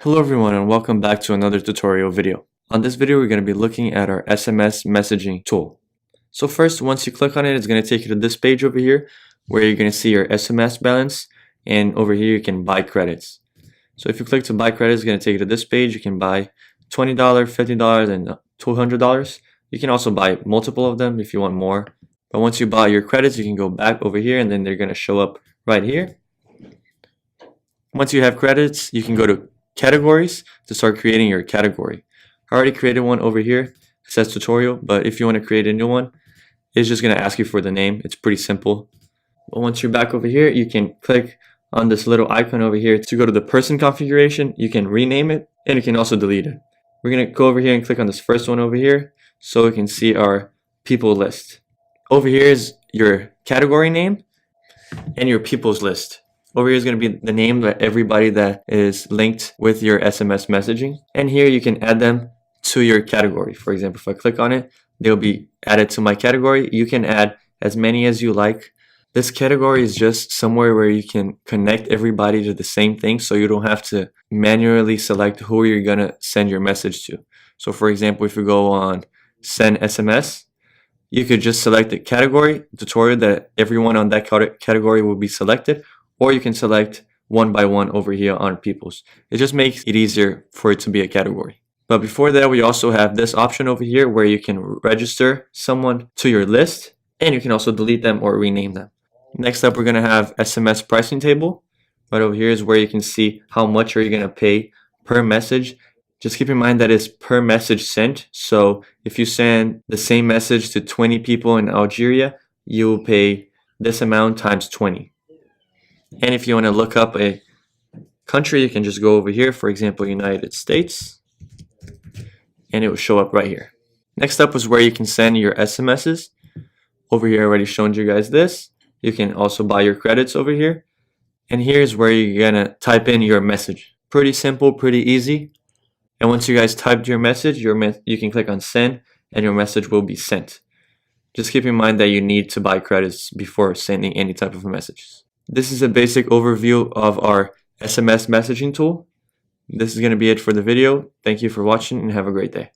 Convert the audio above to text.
Hello everyone and welcome back to another tutorial video. On this video we're going to be looking at our SMS messaging tool. So first, once you click on it, it's going to take you to this page over here where you're going to see your SMS balance, and over here you can buy credits. So if you click to buy credits, it's going to take you to this page. You can buy $20, $50 and $200. You can also buy multiple of them if you want more. But once you buy your credits, you can go back over here and then they're going to show up right here. Once you have credits, you can go to categories to start creating your category. I already created one over here. It says tutorial, but if you want to create a new one, it's just going to ask you for the name. It's pretty simple. But once you're back over here, you can click on this little icon over here to go to the person configuration. You can rename it and you can also delete it. We're going to go over here and click on this first one over here so we can see our people list. Over here is your category name and your people's list. Over here is going to be the name of everybody that is linked with your SMS messaging. And here you can add them to your category. For example, if I click on it, they'll be added to my category. You can add as many as you like. This category is just somewhere where you can connect everybody to the same thing, so you don't have to manually select who you're going to send your message to. So for example, if you go on send SMS, you could just select the category tutorial that everyone on that category will be selected, or you can select one by one over here on people's. It just makes it easier for it to be a category. But before that, we also have this option over here where you can register someone to your list, and you can also delete them or rename them. Next up, we're going to have SMS pricing table. Right over here is where you can see how much are you going to pay per message. Just keep in mind that it's per message sent. So if you send the same message to 20 people in Algeria, you will pay this amount times 20. And if you want to look up a country, you can just go over here, for example, United States, and it will show up right here. Next up is where you can send your SMSs. Over here, I already shown you guys this. You can also buy your credits over here. And here's where you're going to type in your message. Pretty simple, pretty easy. And once you guys typed your message, you can click on send and your message will be sent. Just keep in mind that you need to buy credits before sending any type of messages. This is a basic overview of our SMS messaging tool. This is going to be it for the video. Thank you for watching and have a great day.